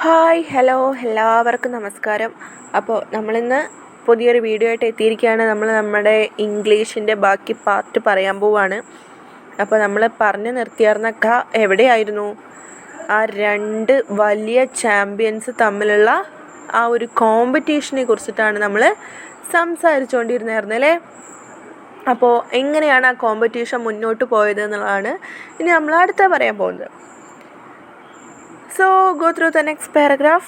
Hi hello എല്ലാവർക്കും നമസ്കാരം. അപ്പോൾ നമ്മളിന്ന് പുതിയൊരു വീഡിയോ ആയിട്ട് എത്തിയിരിക്കുകയാണ്. നമ്മുടെ ഇംഗ്ലീഷിൻ്റെ ബാക്കി പാർട്ട് പറയാൻ പോവാണ്. അപ്പോൾ നമ്മൾ പറഞ്ഞു നിർത്തിയായിരുന്ന എവിടെയായിരുന്നു? ആ രണ്ട് വലിയ ചാമ്പ്യൻസ് തമ്മിലുള്ള ആ ഒരു കോമ്പറ്റീഷനെ കുറിച്ചിട്ടാണ് നമ്മൾ സംസാരിച്ചുകൊണ്ടിരുന്നായിരുന്നത് അല്ലേ? അപ്പോൾ എങ്ങനെയാണ് ആ കോമ്പറ്റീഷൻ മുന്നോട്ട് പോയത് എന്നുള്ളതാണ് ഇനി നമ്മൾ അടുത്ത പറയാൻ പോകുന്നത്. So go through the next paragraph.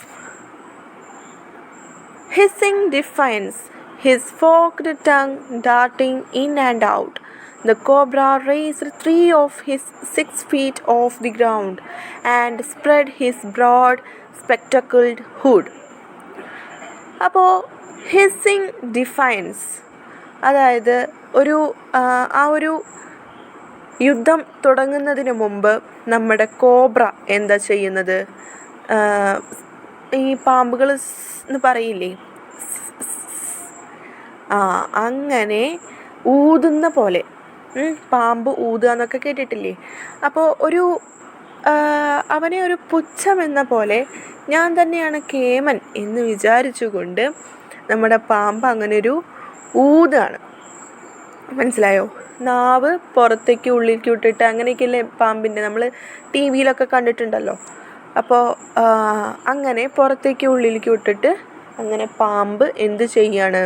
Hissing defiance, his forked tongue darting in and out, the cobra raised 3 of his 6 feet off the ground and spread his broad spectacled hood. അപ്പോൾ hissing defines, അതായത് ആ ഒരു യുദ്ധം തുടങ്ങുന്നതിന് മുമ്പ് നമ്മുടെ cobra എന്താ ചെയ്യുന്നത്? ഈ പാമ്പുകൾ എന്ന് പറയില്ലേ, അങ്ങനെ ഊതുന്ന പോലെ, പാമ്പ് ഊതുക എന്നൊക്കെ കേട്ടിട്ടില്ലേ? അപ്പോൾ അവനെ ഒരു പുച്ഛം എന്ന പോലെ ഞാൻ തന്നെയാണ് കേമൻ എന്ന് വിചാരിച്ചുകൊണ്ട് നമ്മുടെ പാമ്പ് അങ്ങനൊരു ഊതാണ്. മനസ്സിലായോ? നാവ് പുറത്തേക്ക് ഉള്ളിലേക്ക് വിട്ടിട്ട് അങ്ങനെയൊക്കെയല്ലേ പാമ്പിൻ്റെ, നമ്മൾ ടി വിയിലൊക്കെ കണ്ടിട്ടുണ്ടല്ലോ. അപ്പോൾ അങ്ങനെ പുറത്തേക്ക് ഉള്ളിലേക്ക് വിട്ടിട്ട് അങ്ങനെ പാമ്പ് എന്ത് ചെയ്യാണ്?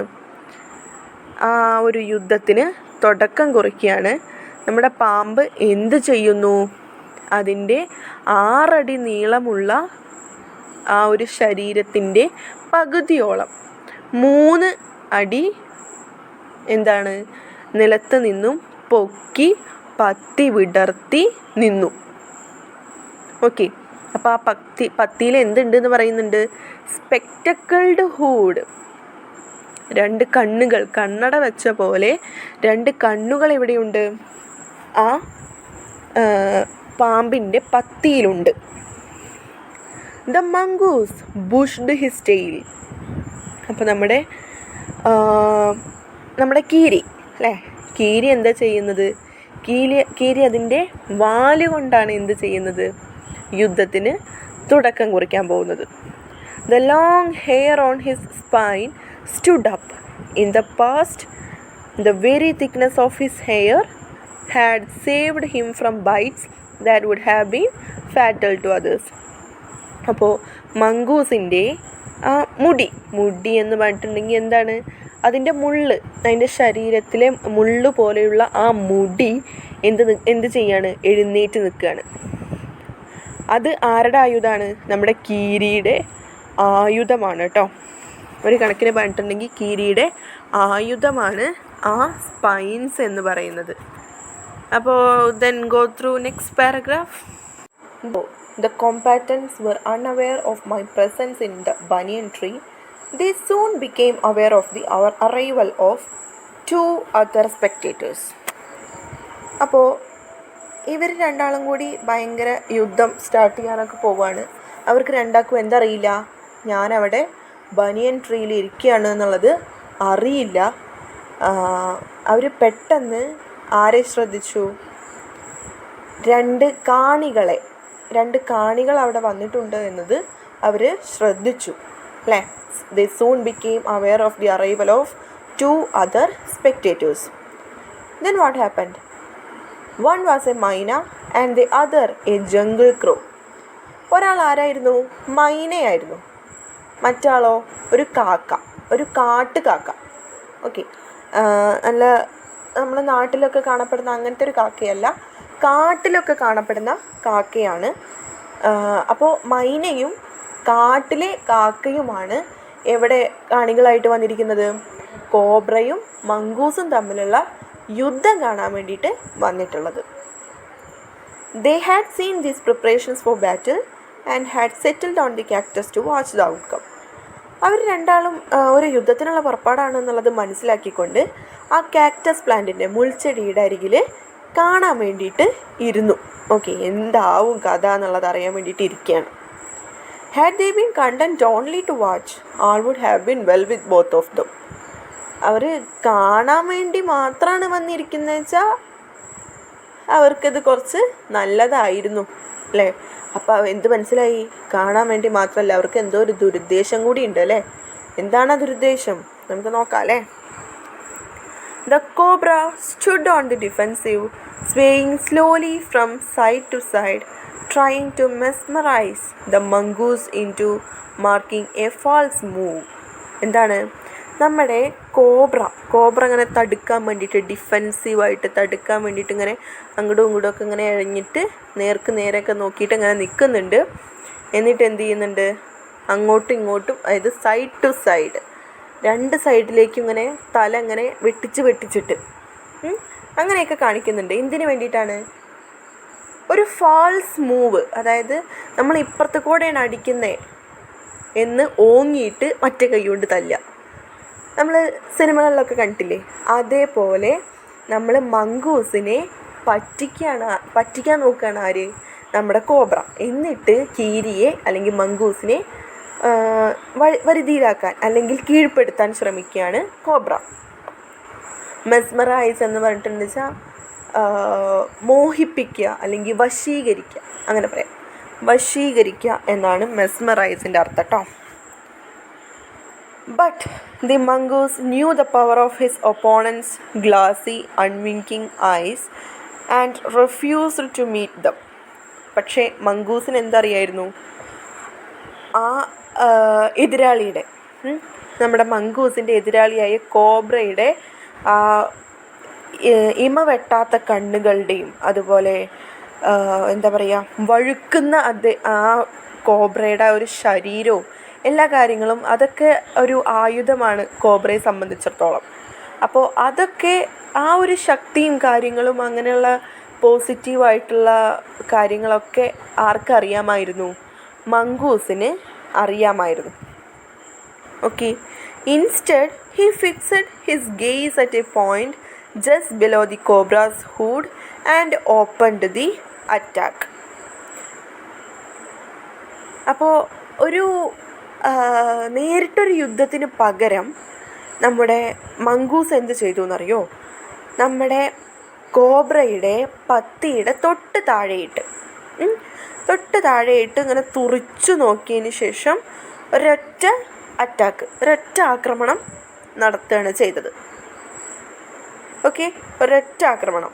ആ ഒരു യുദ്ധത്തിന് തുടക്കം കുറിക്കുകയാണ്. നമ്മുടെ പാമ്പ് എന്ത് ചെയ്യുന്നു? അതിൻ്റെ 6 അടി നീളമുള്ള ആ ഒരു ശരീരത്തിൻ്റെ പകുതിയോളം 3 അടി എന്താണ് നിലത്ത് നിന്നും പൊക്കി പത്തി വിടർത്തി നിന്നു. ഓക്കെ, അപ്പോൾ ആ പത്തിയിൽ എന്തുണ്ട് എന്ന് പറയുന്നുണ്ട്? സ്പെക്ടക്കിൾഡ് ഹൂഡ്, 2 കണ്ണുകൾ, കണ്ണട വെച്ച പോലെ 2 കണ്ണുകൾ എവിടെയുണ്ട്? ആ പാമ്പിൻ്റെ പത്തിയിലുണ്ട്. The mongoose bushed his tail. അപ്പോൾ നമ്മുടെ കീരി അല്ലേ, കീരി എന്താ ചെയ്യുന്നത്? കീരി അതിൻ്റെ വാല് കൊണ്ടാണ് എന്ത് ചെയ്യുന്നത്? യുദ്ധത്തിന് തുടക്കം കുറിക്കാൻ പോകുന്നത്. The long hair on his spine stood up in the past. The very thickness of his hair had saved him from bites that would have been fatal to others. അപ്പോൾ മംഗൂസിൻ്റെ ആ മുടി എന്ന് പറഞ്ഞിട്ടുണ്ടെങ്കിൽ എന്താണ്? അതിൻ്റെ മുള്ള്, അതിൻ്റെ ശരീരത്തിലെ മുള്ള് പോലെയുള്ള ആ മുടി എന്ത് ചെയ്യാണ്? എഴുന്നേറ്റ് നിൽക്കുകയാണ്. അത് ആരുടെ ആയുധമാണ്? നമ്മുടെ കീരിയുടെ ആയുധമാണ് കേട്ടോ. ഒരു കണക്കിന് പറഞ്ഞിട്ടുണ്ടെങ്കിൽ കീരിയുടെ ആയുധമാണ് ആ സ്പൈൻസ് എന്ന് പറയുന്നത്. അപ്പോൾ then go through next paragraph. The combatants were unaware of my presence in the banyan tree. They soon became aware of the arrival of 2 other spectators. അപ്പോൾ ഇവർ രണ്ടാളും കൂടി ഭയങ്കര യുദ്ധം സ്റ്റാർട്ട് ചെയ്യാനൊക്കെ പോവുകയാണ്. അവർക്ക് രണ്ടാൾക്കും എന്തറിയില്ല? ഞാനവിടെ ബനിയൻ ട്രീയിൽ ഇരിക്കുകയാണ് എന്നുള്ളത് അറിയില്ല. അവർ പെട്ടെന്ന് ആരെ ശ്രദ്ധിച്ചു? 2 കാണികൾ അവിടെ വന്നിട്ടുണ്ട് എന്നത് അവർ ശ്രദ്ധിച്ചു അല്ലേ? They soon became aware of the arrival of 2 other spectators. Then what happened? One was a myna and the other a jungle crow. ഒരാൾ ആരായിരുന്നു? മൈനയായിരുന്നു. മറ്റാളോ ഒരു കാട്ടുകാക്ക. ഓക്കെ, നല്ല നമ്മുടെ നാട്ടിലൊക്കെ കാണപ്പെടുന്ന അങ്ങനത്തെ ഒരു കാക്കയല്ല, കാട്ടിലൊക്കെ കാണപ്പെടുന്ന കാക്കയാണ്. അപ്പോൾ മൈനയും കാട്ടിലെ കാക്കയുമാണ് എവിടെ കാണികളായിട്ട് വന്നിരിക്കുന്നത്? കോബ്രയും മംഗൂസും തമ്മിലുള്ള യുദ്ധം കാണാൻ വേണ്ടിയിട്ട് വന്നിട്ടുള്ളത്. They had seen these preparations for battle and had settled on the cactus to watch the outcome. അവർ രണ്ടാളും ഒരു യുദ്ധത്തിനുള്ള പുറപ്പാടാണെന്നുള്ളത് മനസ്സിലാക്കിക്കൊണ്ട് ആ കാക്ടസ് പ്ലാന്റിൻ്റെ മുൾച്ചെടിയുടെ അരികിൽ കാണാൻ വേണ്ടിയിട്ട് ഇരുന്നു. ഓക്കെ, എന്താവും കഥ എന്നുള്ളത് അറിയാൻ വേണ്ടിയിട്ട് ഇരിക്കുകയാണ്. Had they been content only to watch, all would have been well with both of them. അവർ കാണാൻ വേണ്ടി മാത്രമാണ് വന്നിരിക്കുന്നത് വെച്ചാൽ അവർക്കത് കുറച്ച് നല്ലതായിരുന്നു അല്ലേ? അപ്പോൾ എന്ത് മനസ്സിലായി? കാണാൻ വേണ്ടി മാത്രമല്ല, അവർക്ക് എന്തോ ഒരു ദുരുദ്ദേശം കൂടി ഉണ്ട് അല്ലേ? എന്താണ് ആ ദുരുദ്ദേശം? നമുക്ക് നോക്കാം അല്ലേ. The cobra stood on the defensive, swaying slowly from side to side, trying to mesmerize the mongoose into marking a false move. എന്താണ്? നമ്മുടെ കോബ്ര ഇങ്ങനെ തടുക്കാൻ വേണ്ടിയിട്ട്, ഡിഫെൻസീവായിട്ട് തടുക്കാൻ വേണ്ടിയിട്ട് ഇങ്ങനെ അങ്ങോട്ടും ഇങ്ങോട്ടും ഒക്കെ ഇങ്ങനെ ഇഴഞ്ഞിട്ട് നേരെയൊക്കെ നോക്കിയിട്ട് ഇങ്ങനെ നിൽക്കുന്നുണ്ട്. എന്നിട്ട് എന്ത് ചെയ്യുന്നുണ്ട്? അങ്ങോട്ടും ഇങ്ങോട്ടും, അതായത് സൈഡ് ടു സൈഡ്, രണ്ട് സൈഡിലേക്കും ഇങ്ങനെ തല ഇങ്ങനെ വെട്ടിച്ചിട്ട് അങ്ങനെയൊക്കെ കാണിക്കുന്നുണ്ട്. എന്തിനു വേണ്ടിയിട്ടാണ്? ഒരു ഫാൾസ് മൂവ്, അതായത് നമ്മൾ ഇപ്പുറത്ത് കൂടെയാണ് അടിക്കുന്നത് എന്ന് ഓങ്ങിയിട്ട് മറ്റേ കൈ കൊണ്ട് തല്ലുക. നമ്മൾ സിനിമകളിലൊക്കെ കണ്ടിട്ടില്ലേ? അതേപോലെ നമ്മൾ മംഗൂസിനെ പറ്റിക്കാൻ നോക്കുകയാണ് ആര്? നമ്മുടെ കോബ്ര. എന്നിട്ട് കീരിയെ അല്ലെങ്കിൽ മംഗൂസിനെ വരുതിയിലാക്കാൻ അല്ലെങ്കിൽ കീഴ്പ്പെടുത്താൻ ശ്രമിക്കുകയാണ് കോബ്ര. മെസ്മറൈസ് എന്ന് പറഞ്ഞിട്ടുണ്ടെന്ന് വെച്ചാൽ മോഹിപ്പിക്കുക അല്ലെങ്കിൽ വശീകരിക്കുക, അങ്ങനെ പറയാം. വശീകരിക്കുക എന്നാണ് മെസ്മറൈസിൻ്റെ അർത്ഥം കേട്ടോ. But the mongoose knew the power of his opponent's glassy, unwinking eyes and refused to meet them. പക്ഷേ മംഗൂസിന് എന്തറിയായിരുന്നു? ആ എതിരാളിയുടെ, നമ്മുടെ മംഗൂസിൻ്റെ എതിരാളിയായ കോബ്രയുടെ ഇമ വെട്ടാത്ത കണ്ണുകളുടെയും അതുപോലെ എന്താ പറയുക, വഴുക്കുന്ന ആ കോബ്രയുടെ ഒരു ശരീരവും എല്ലാ കാര്യങ്ങളും, അതൊക്കെ ഒരു ആയുധമാണ് കോബ്രയെ സംബന്ധിച്ചിടത്തോളം. അപ്പോൾ അതൊക്കെ, ആ ഒരു ശക്തിയും കാര്യങ്ങളും അങ്ങനെയുള്ള പോസിറ്റീവായിട്ടുള്ള കാര്യങ്ങളൊക്കെ ആർക്കറിയാമായിരുന്നു? മംഗൂസിന് അറിയാമായിരുന്നു. Okay. Instead he fixed his guys at A point just below the cobras hood and opened the attack. അപ്പോൾ ഒരു നേരിട്ടൊരു യുദ്ധത്തിന് പകരം നമ്മുടെ മംഗൂസ് എന്ത് ചെയ്തു എന്നറിയോ? നമ്മുടെ കോബ്രയുടെ പത്തിയുടെ തൊട്ട് താഴെയിട്ട് ഇങ്ങനെ തുറിച്ചു നോക്കിയതിന് ശേഷം ഒരൊറ്റ ആക്രമണം നടത്തുകയാണ് ചെയ്തത്. ഓക്കെ, ഒരൊറ്റ ആക്രമണം.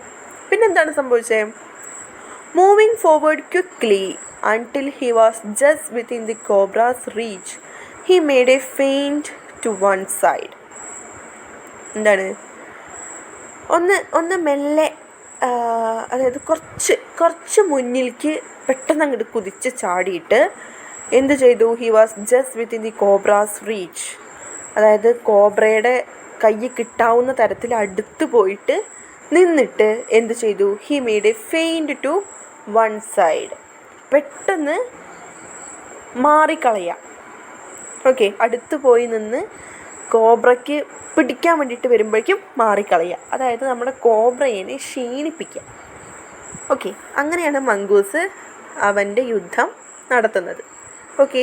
പിന്നെന്താണ് സംഭവിച്ചത്? Moving forward quickly until he was just within the cobra's reach, he made a feint to one side. എന്താണ്? ഒന്ന് മെല്ലെ, അതായത് കുറച്ച് മുന്നിലേക്ക് പെട്ടെന്ന് അങ്ങോട്ട് കുതിച്ച് ചാടിയിട്ട് എന്ത് ചെയ്തു? He was just within the cobras reach, അതായത് കോബ്രയുടെ കൈ കിട്ടാവുന്ന തരത്തിൽ അടുത്ത് പോയിട്ട് നിന്നിട്ട് എന്ത് ചെയ്തു? He made a faint to one side, പെട്ടെന്ന് മാറിക്കളയാം. ഓക്കെ, അടുത്ത് പോയി നിന്ന് കോബ്രയ്ക്ക് പിടിക്കാൻ വേണ്ടിയിട്ട് വരുമ്പോഴേക്കും മാറിക്കളയുക, അതായത് നമ്മുടെ കോബ്രയെ ക്ഷീണിപ്പിക്കുക. ഓക്കെ, അങ്ങനെയാണ് മംഗൂസ് അവൻ്റെ യുദ്ധം നടത്തുന്നത്. Okay,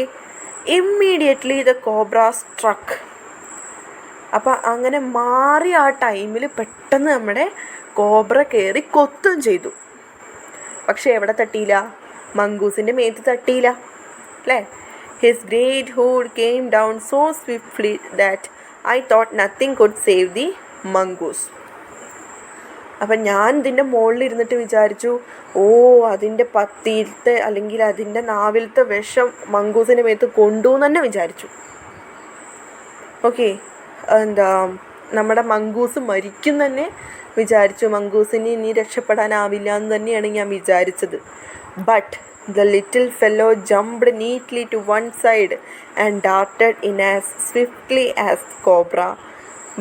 immediately the cobra സ്ട്രക്ക്. അപ്പം അങ്ങനെ മാറി ആ ടൈമിൽ പെട്ടെന്ന് നമ്മുടെ കോബ്ര കയറി കൊത്തും ചെയ്തു. പക്ഷെ എവിടെ തട്ടിയില്ല? മംഗൂസിൻ്റെ മേത്ത് തട്ടിയില്ല അല്ലേ? His great hood came down so swiftly that I thought nothing could save the mongoose. അപ്പം ഞാൻ ഇതിൻ്റെ മുകളിലിരുന്നിട്ട് വിചാരിച്ചു, അതിൻ്റെ പത്തിയിലത്തെ അല്ലെങ്കിൽ അതിൻ്റെ നാവിലത്തെ വിഷം മംഗൂസിൻ്റെ മേത്ത് കൊണ്ടു എന്ന് തന്നെ വിചാരിച്ചു. ഓക്കെ, നമ്മുടെ മംഗൂസ് മരിക്കും തന്നെ വിചാരിച്ചു. മംഗൂസിന് ഇനി രക്ഷപ്പെടാനാവില്ല എന്ന് തന്നെയാണ് ഞാൻ വിചാരിച്ചത്. But the little fellow jumped neatly to one side and darted in as swiftly as the cobra,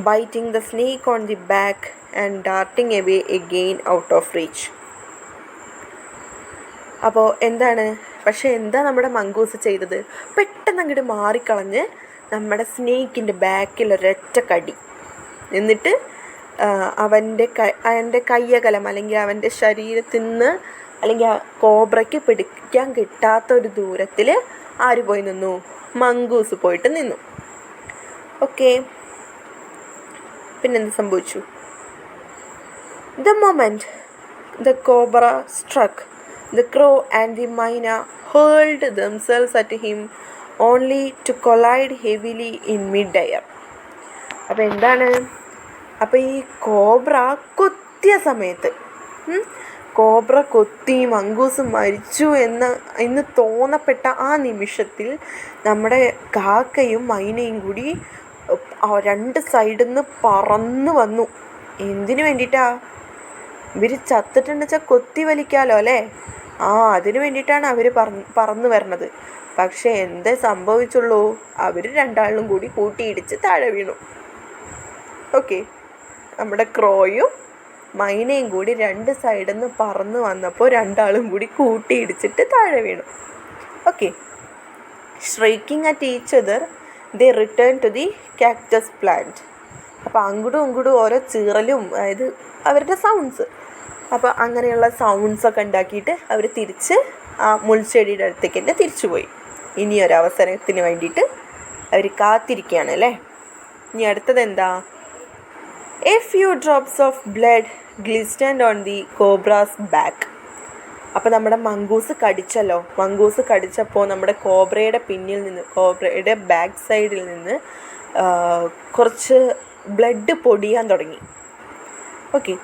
biting the snake on the back and darting away again out of reach. അപ്പോൾ എന്താ നമ്മുടെ മംഗൂസ് ചെയ്തത്? പെട്ടെന്ന് അങ്ങോട്ട് മാറിക്കളഞ്ഞ് നമ്മുടെ സ്നേക്കിൻ്റെ ബാക്കിൽ ഒരൊറ്റ കടി, എന്നിട്ട് അവൻ്റെ കയ്യകലം അല്ലെങ്കിൽ അവൻ്റെ ശരീരത്തിൽ നിന്ന് അല്ലെങ്കിൽ ആ കോബ്രയ്ക്ക് പിടിക്കാൻ കിട്ടാത്ത ഒരു ദൂരത്തിൽ ആര് പോയി നിന്നു? മംഗൂസ് പോയിട്ട് നിന്നു. ഓക്കെ, പിന്നെന്ത് സംഭവിച്ചു? The moment the cobra struck, The crow and the myna hurled themselves at him only to collide heavily in mid-air. അപ്പോൾ എന്താണ്, അപ്പോൾ ഈ കോബ്ര കൊത്തിയ സമയത്ത്, കോബ്ര കൊത്തി മംഗൂസ് മരിച്ചു എന്ന് തോന്നപ്പെട്ട ആ നിമിഷത്തിൽ നമ്മുടെ കാക്കയും മൈനയും കൂടി രണ്ട് സൈഡിൽ നിന്ന് പറന്ന് വന്നു. എന്തിനു വേണ്ടിയിട്ടാ? ഇവർ ചത്തിട്ടുണ്ടെന്ന് വെച്ചാൽ കൊത്തി വലിക്കാമല്ലോ അല്ലേ? അതിന് വേണ്ടിയിട്ടാണ് അവർ പറന്ന് വരണത്. പക്ഷെ എന്തേ സംഭവിച്ചുള്ളൂ? അവർ രണ്ടാളും കൂടി കൂട്ടിയിടിച്ച് താഴെ വീണു. ഓക്കെ, നമ്മുടെ ക്രോയും മൈനയും കൂടി രണ്ട് സൈഡിൽ നിന്ന് പറന്ന് വന്നപ്പോൾ രണ്ടാളും കൂടി കൂട്ടിയിടിച്ചിട്ട് താഴെ വീണു. Okay, shrieking at each other they return to the cactus plant. അപ്പോൾ അങ്ങോട്ടും ഇങ്ങോട്ടും ഓരോ ചീറലും, അതായത് അവരുടെ സൗണ്ട്സ്, അപ്പോൾ അങ്ങനെയുള്ള സൗണ്ട്സൊക്കെ ഉണ്ടാക്കിയിട്ട് അവർ തിരിച്ച് ആ മുൾച്ചെടിയുടെ അടുത്തേക്ക് തന്നെ തിരിച്ചു പോയി. ഇനിയൊരവസരത്തിന് വേണ്ടിയിട്ട് അവർ കാത്തിരിക്കുകയാണ് അല്ലേ. ഇനി അടുത്തത് എന്താ? A few drops of blood glistened on the cobra's back. അപ്പോൾ നമ്മുടെ മംഗൂസ് കടിച്ചല്ലോ. മംഗൂസ് കടിച്ചപ്പോൾ നമ്മുടെ കോബ്രയുടെ പിന്നിൽ നിന്ന്, കോബ്രയുടെ ബാക്ക് സൈഡിൽ നിന്ന് കുറച്ച് ബ്ലഡ് പൊടിയാൻ തുടങ്ങി. Okay,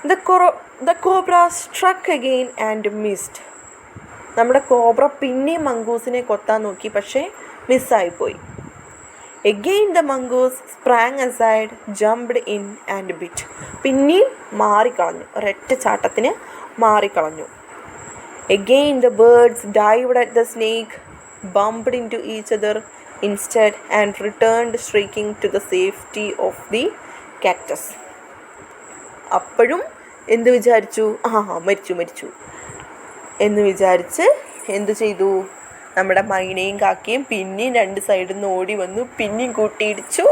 the cobra struck again and missed. നമ്മുടെ കോബ്ര പിന്നെയും മംഗൂസിനെ കൊത്താൻ നോക്കി, പക്ഷേ മിസ്സായിപ്പോയി. Again the mongoose sprang aside, jumped in and bit. പിന്നെയും മാറിക്കളഞ്ഞു, ഒരൊറ്റ ചാട്ടത്തിന് മാറിക്കളഞ്ഞു. Again the birds dived at the snake, bumped into each other instead and returned shrieking to the safety of the cactus. അപ്പോഴും എന്ത് വിചാരിച്ചു? മരിച്ചു എന്ന് വിചാരിച്ച് എന്തു ചെയ്തു? നമ്മുടെ മൈനയും കാക്കയും പിന്നെയും രണ്ട് സൈഡിൽ നിന്ന് ഓടി വന്നു, പിന്നെയും കൂട്ടിയിടിച്ചു.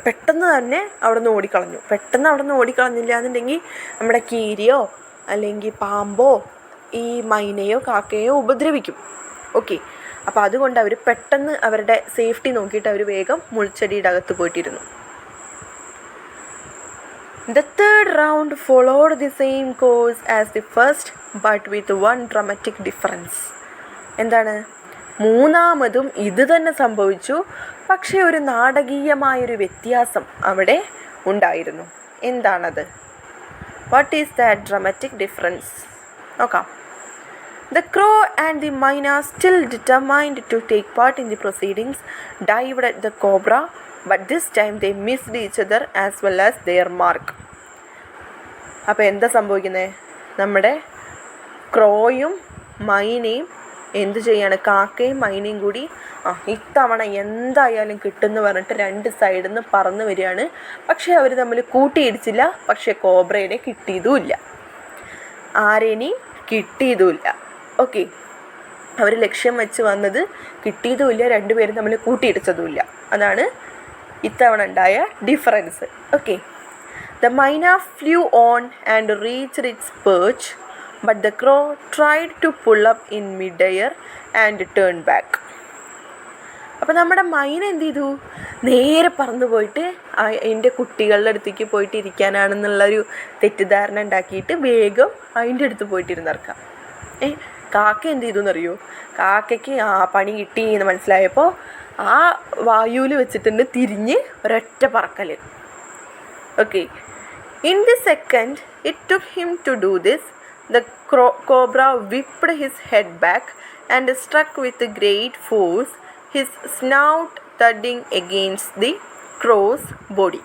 പെട്ടെന്ന് തന്നെ അവിടെ നിന്ന് ഓടിക്കളഞ്ഞു. പെട്ടെന്ന് അവിടെ നിന്ന് ഓടിക്കളഞ്ഞില്ല എന്നുണ്ടെങ്കിൽ നമ്മുടെ കീരിയോ അല്ലെങ്കിൽ പാമ്പോ ഈ മൈനയോ കാക്കയോ ഉപദ്രവിക്കും. ഓക്കെ, അപ്പോൾ അതുകൊണ്ട് അവർ പെട്ടെന്ന് അവരുടെ സേഫ്റ്റി നോക്കിയിട്ട് അവർ വേഗം മുൾച്ചെടിയുടെ അകത്ത് പോയിട്ടിരുന്നു. The third round followed the same course as the first, but with one dramatic difference. എന്താണ്? മൂന്നാമതും ഇത് തന്നെ സംഭവിച്ചു, പക്ഷേ ഒരു നാടകീയമായൊരു വ്യത്യാസം അവിടെ ഉണ്ടായിരുന്നു. എന്താണത്? What is that dramatic difference? നോക്കാം. The crow and the myna, still determined to take part in the proceedings, dived at the cobra, but this time they missed each other as well as their mark. അപ്പോൾ എന്താ സംഭവിക്കുന്നത്? നമ്മുടെ ക്രോയും മൈനയും എന്തു ചെയ്യാണ്? കാക്കയും മൈനയും കൂടി ഇത്തവണ എന്തായാലും കിട്ടുമെന്ന് പറഞ്ഞിട്ട് രണ്ട് സൈഡിൽ നിന്ന് പറന്ന് വരികയാണ്. പക്ഷേ അവർ തമ്മിൽ കൂട്ടിയിടിച്ചില്ല, പക്ഷേ കോബ്രയെ കിട്ടിയതുമില്ല, ആരേനെയും കിട്ടിയതുമില്ല. ഓക്കെ, അവർ ലക്ഷ്യം വെച്ച് വന്നത് കിട്ടിയതുമില്ല, രണ്ടുപേരും തമ്മിൽ കൂട്ടിയിടിച്ചതുമില്ല. അതാണ് ഇത്തവണ ഉണ്ടായ difference. Okay, the myna flew on and reached its perch, but the crow tried to pull up in mid-air and turned back. അപ്പോൾ നമ്മുടെ മൈന എന്ത് ചെയ്തു? നേരെ പറന്നു പോയിട്ട് അതിൻ്റെ കുട്ടികളുടെ അടുത്തേക്ക് പോയിട്ട് ഇരിക്കാനാണെന്നുള്ളൊരു തെറ്റിദ്ധാരണ ഉണ്ടാക്കിയിട്ട് വേഗം അതിൻ്റെ അടുത്ത് പോയിട്ടിരുന്നിറക്കാം. കാക്ക എന്ത് ചെയ്തു എന്നറിയോ? കാക്കയ്ക്ക് പണി കിട്ടി എന്ന് മനസ്സിലായപ്പോൾ ആ വായുവിൽ വെച്ചിട്ടുണ്ട് തിരിഞ്ഞ് ഒരൊറ്റ പറക്കൽ. Okay, in the second it took him to do this, the cobra whipped his head back and struck with great force, his snout thudding against the crow's body.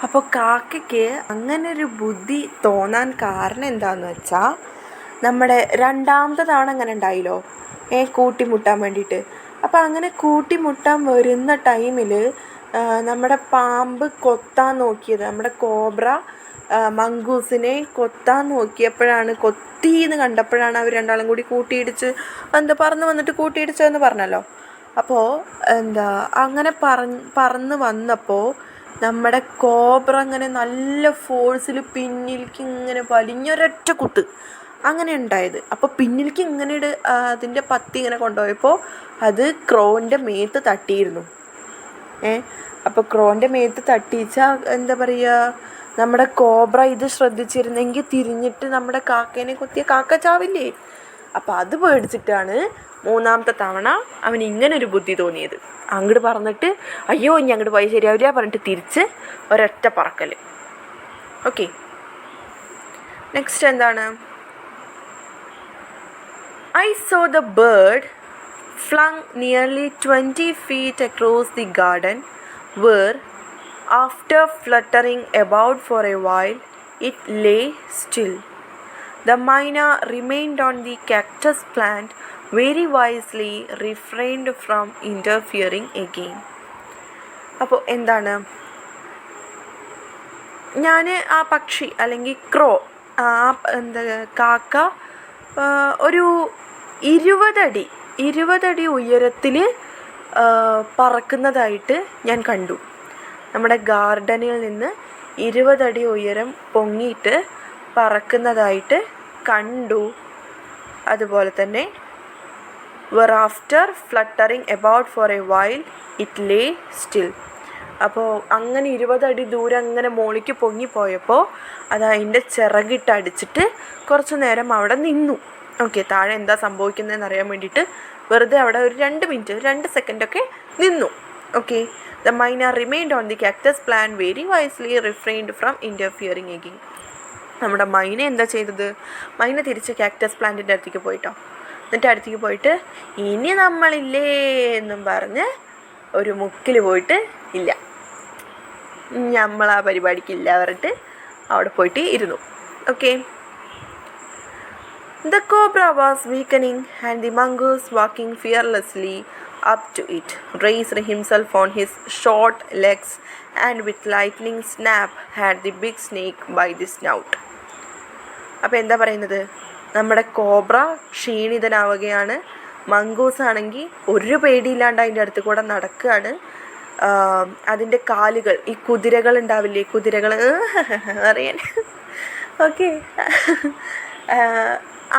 അപ്പോൾ കാക്കയ്ക്ക് അങ്ങനെ ഒരു ബുദ്ധി തോന്നാൻ കാരണം എന്താണെന്ന് വെച്ചാൽ, നമ്മുടെ രണ്ടാമത്തെ തവണ അങ്ങനെ ഉണ്ടായില്ലോ കൂട്ടിമുട്ടാൻ വേണ്ടിയിട്ട്. അപ്പോൾ അങ്ങനെ കൂട്ടിമുട്ടാൻ വരുന്ന ടൈമിൽ നമ്മുടെ പാമ്പ് കൊത്താൻ നോക്കിയത്, നമ്മുടെ കോബ്ര മംഗൂസിനെ കൊത്താൻ നോക്കിയപ്പോഴാണ്, കൊത്തിയെന്ന് കണ്ടപ്പോഴാണ് അവർ രണ്ടാളും കൂടി കൂട്ടിയിടിച്ച് പറന്ന് വന്നിട്ട് കൂട്ടിയിടിച്ചതെന്ന് പറഞ്ഞല്ലോ. അപ്പോൾ അങ്ങനെ പറന്ന് വന്നപ്പോൾ നമ്മുടെ കോബ്ര അങ്ങനെ നല്ല ഫോഴ്സിൽ പിന്നിലേക്ക് ഇങ്ങനെ വലിഞ്ഞൊരൊറ്റ കുത്ത് അങ്ങനെ ഉണ്ടായത്. അപ്പോൾ പിന്നിലേക്ക് ഇങ്ങനെ അതിൻ്റെ പത്തി ഇങ്ങനെ കൊണ്ടുപോയപ്പോൾ അത് ക്രോവിൻ്റെ മേത്ത് തട്ടിയിരുന്നു. അപ്പോൾ ക്രോവിൻ്റെ മേത്ത് തട്ടിച്ചാൽ എന്താ പറയുക, നമ്മുടെ കോബ്ര ഇത് ശ്രദ്ധിച്ചിരുന്നെങ്കിൽ തിരിഞ്ഞിട്ട് നമ്മുടെ കാക്കേനെ കുത്തിയ കാക്ക ചാവില്ലേ. അപ്പോൾ അത് പേടിച്ചിട്ടാണ് 3ാമത്തെ തവണ അവൻ ഇങ്ങനൊരു ബുദ്ധി തോന്നിയത്. അങ്ങോട്ട് പറന്നിട്ട് അയ്യോ ഇനി അങ്ങോട്ട് പോയി ശരിയാവില്ല പറഞ്ഞിട്ട് തിരിച്ച് ഒരൊറ്റ പറക്കൽ. ഓക്കെ, നെക്സ്റ്റ് എന്താണ്? I saw the bird flung nearly 20 feet across the garden, where, after fluttering about for a while, it lay still. The myna remained on the cactus plant, very wisely refrained from interfering again. അപ്പോൾ എന്താണ്? ഞാൻ ആ പക്ഷി അല്ലെങ്കിൽ ക്രോ, കാക്ക ഒരു 20 അടി ഉയരത്തിൽ പറക്കുന്നതായിട്ട് ഞാൻ കണ്ടു. നമ്മുടെ ഗാർഡനിൽ നിന്ന് 20 അടി ഉയരം പൊങ്ങിയിട്ട് പറക്കുന്നതായിട്ട് കണ്ടു. അതുപോലെ തന്നെ whereafter fluttering about for a while it lay still. അപ്പോൾ അങ്ങനെ 20 അടി ദൂരം അങ്ങനെ മോളിക്ക് പൊങ്ങിപ്പോയപ്പോൾ അത് അതിൻ്റെ ചിറകിട്ടടിച്ചിട്ട് കുറച്ച് നേരം അവിടെ നിന്നു. ഓക്കെ, താഴെ എന്താ സംഭവിക്കുന്നതെന്ന് അറിയാൻ വേണ്ടിയിട്ട് വെറുതെ അവിടെ ഒരു 2 മിനിറ്റ് 2 സെക്കൻഡൊക്കെ നിന്നു. Okay, the myna remained on the cactus plant, very wisely refrained from interfering again. നമ്മുടെ മൈന എന്താ ചെയ്തത്? മൈന തിരിച്ച് കാക്ടസ് പ്ലാന്റിൻ്റെ അടുത്തേക്ക് പോയിട്ടോ. എന്നിട്ട് അടുത്തേക്ക് പോയിട്ട് ഇനി നമ്മളില്ലേ എന്നും പറഞ്ഞ് ഒരു മുക്കിൽ പോയിട്ട് ഇല്ല, നമ്മളാ പരിപാടിക്കില്ല പറഞ്ഞിട്ട് അവിടെ പോയിട്ട് ഇരുന്നു. Okay, the cobra was weakening and the mongoose, walking fearlessly up to it, raised himself on his short legs and with lightning snap had the big snake by the snout. അപ്പോൾ എന്താ പറയുന്നത്? നമ്മുടെ കോബ്ര ക്ഷീണിതനാവുകയാണ്. മംഗൂസ് ആണെങ്കിൽ ഒരു പേടിയില്ലാണ്ട് അതിൻ്റെ അടുത്ത് കൂടെ നടക്കുകയാണ്. അതിൻ്റെ കാലുകൾ, ഈ കുതിരകൾ ഉണ്ടാവില്ലേ, കുതിരകൾ അറിയാൻ, ഓക്കെ,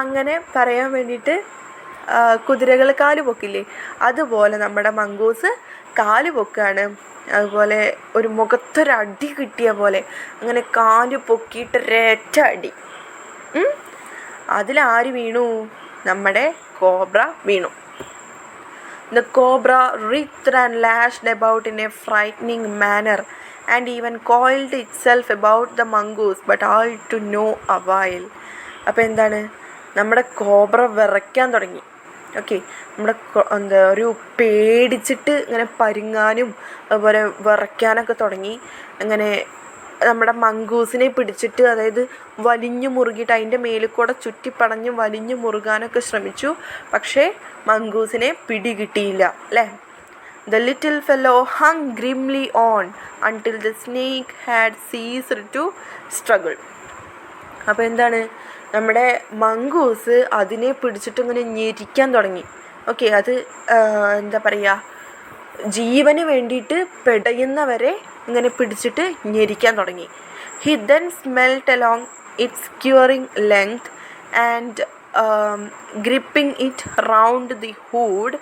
അങ്ങനെ പറയാൻ വേണ്ടിയിട്ട് കുതിരകൾ കാല് പൊക്കില്ലേ, അതുപോലെ നമ്മുടെ മംഗൂസ് കാല് പൊക്കുകയാണ്. അതുപോലെ ഒരു മുഖത്തൊരടി കിട്ടിയ പോലെ അങ്ങനെ കാല് പൊക്കിയിട്ട് ഒരൊറ്റ അടി. അതിലാര് വീണു? നമ്മുടെ കോബ്ര വീണു. The cobra writhed and lashed about in a frightening manner and even coiled itself about the mongoose, but all to no avail. അപ്പോൾ എന്താണ്? നമ്മുടെ കോബ്ര വിറയ്ക്കാൻ തുടങ്ങി. ഓക്കെ, നമ്മുടെ ഒരു പേടിച്ചിട്ട് ഇങ്ങനെ പരുങ്ങാനും അതുപോലെ വിറയ്ക്കാനൊക്കെ തുടങ്ങി. അങ്ങനെ നമ്മുടെ മംഗൂസിനെ പിടിച്ചിട്ട്, അതായത് വലിഞ്ഞു മുറുകിയിട്ട് അതിൻ്റെ മേലിൽ കൂടെ ചുറ്റിപ്പടഞ്ഞ് വലിഞ്ഞു മുറുകാനൊക്കെ ശ്രമിച്ചു. പക്ഷേ മംഗൂസിനെ പിടികിട്ടിയില്ല അല്ലേ. The little fellow hung grimly on until the snake had ceased to struggle. അപ്പോൾ എന്താണ്? നമ്മുടെ മംഗൂസ് അതിനെ പിടിച്ചിട്ട് ഇങ്ങനെ ഞെരിക്കാൻ തുടങ്ങി. ഓക്കെ, അത് എന്താ പറയുക, ജീവന് വേണ്ടിയിട്ട് പെടയുന്നവരെ ഇങ്ങനെ പിടിച്ചിട്ട് ഞെരിക്കാൻ തുടങ്ങി. He then smelt along its skewering length and gripping it round the hood,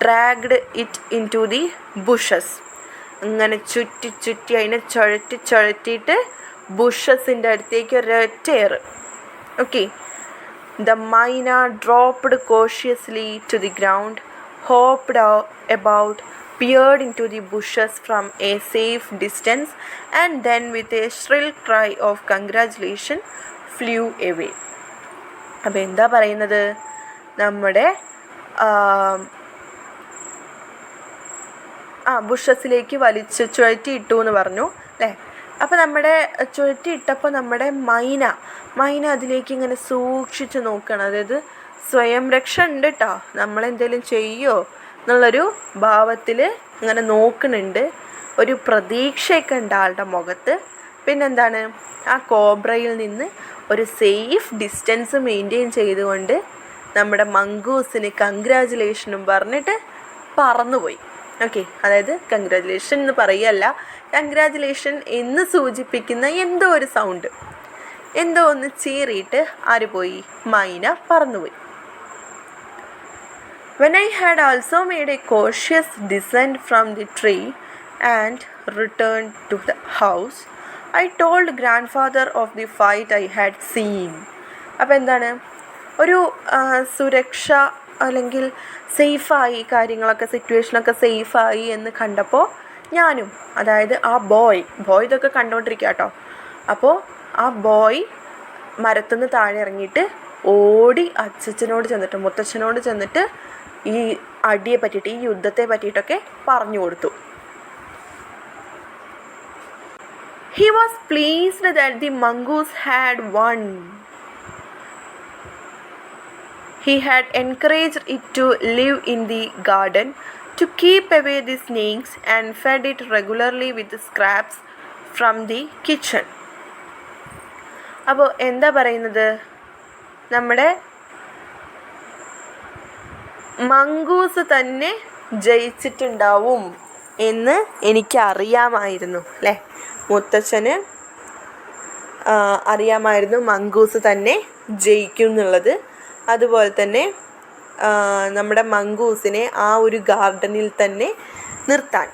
dragged it into the bushes. അങ്ങനെ ചുറ്റി അതിനെ ചുഴറ്റിയിട്ട് ബുഷസിൻ്റെ അടുത്തേക്ക് ഒരൊറ്റയേറ്. Okay, the myna dropped cautiously to the ground, hopped about, peered into the bushes from a safe distance, and then with a shrill cry of congratulation flew away. അപ്പോൾ എന്താ പറയുന്നത്? നമ്മുടെ ബുഷസിലേക്ക് വലിച്ച് ചുഴറ്റിയിട്ടു എന്ന് പറഞ്ഞു അല്ലേ. അപ്പോൾ നമ്മുടെ ചുഴറ്റിയിട്ടപ്പോൾ നമ്മുടെ മൈന അതിലേക്ക് ഇങ്ങനെ സൂക്ഷിച്ച് നോക്കുകയാണ്. അതായത് സ്വയം രക്ഷ ഉണ്ട് കേട്ടോ, നമ്മളെന്തെങ്കിലും ചെയ്യുമോ എന്നുള്ളൊരു ഭാവത്തിൽ ഇങ്ങനെ നോക്കുന്നുണ്ട്. ഒരു പ്രതീക്ഷയൊക്കെ ഉണ്ട് ആളുടെ മുഖത്ത്. പിന്നെന്താണ്? ആ കോബ്രയിൽ നിന്ന് ഒരു സേഫ് ഡിസ്റ്റൻസ് മെയിൻറ്റെയിൻ ചെയ്തുകൊണ്ട് നമ്മുടെ മംഗൂസിന് കൺഗ്രാജുലേഷനും പറഞ്ഞിട്ട് പറന്നുപോയി. ഓക്കെ, അതായത് കൺഗ്രാജുലേഷൻ എന്ന് പറയുകയല്ല, കൺഗ്രാജുലേഷൻ എന്ന് സൂചിപ്പിക്കുന്ന എന്തോ ഒരു സൗണ്ട്, എന്തോ ഒന്ന് ചീറിയിട്ട് ആര് പോയി? മൈന പറന്നുപോയി. When I had also made a cautious descent from the tree and returned to the house, I told grand father of the fight I had seen. അപ്പോൾ എന്താണ്, ഒരു സുരക്ഷ അല്ലെങ്കിൽ സേഫായി, കാര്യങ്ങളൊക്കെ സിറ്റുവേഷനൊക്കെ സേഫായി എന്ന് കണ്ടപ്പോൾ ഞാനും, അതായത് ആ ബോയ് ഇതൊക്കെ കണ്ടുകൊണ്ടിരിക്കുക കേട്ടോ. അപ്പോൾ ആ ബോയ് മരത്തുനിന്ന് താഴെ ഇറങ്ങിയിട്ട് ഓടി മുത്തച്ഛനോട് ചെന്നിട്ട് ഈ അടിയെ പറ്റിയിട്ട്, ഈ യുദ്ധത്തെ പറ്റിയിട്ടൊക്കെ പറഞ്ഞു കൊടുത്തു. He was pleased that the mongoose had won. He had encouraged it to live in the garden, to keep away the snakes, and fed it regularly with scraps from the kitchen. അപ്പോൾ എന്താ പറയുന്നത്, നമ്മുടെ mongoose തന്നെ ജയിച്ചിട്ടുണ്ടാവും എന്ന് എനിക്കറിയാമായിരുന്നു അല്ലേ. മുത്തച്ഛന് അറിയാമായിരുന്നു mongoose തന്നെ ജയിക്കും എന്നുള്ളത്. അതുപോലെ തന്നെ നമ്മുടെ മംഗൂസിനെ ആ ഒരു ഗാർഡനിൽ തന്നെ നിർത്താൻ,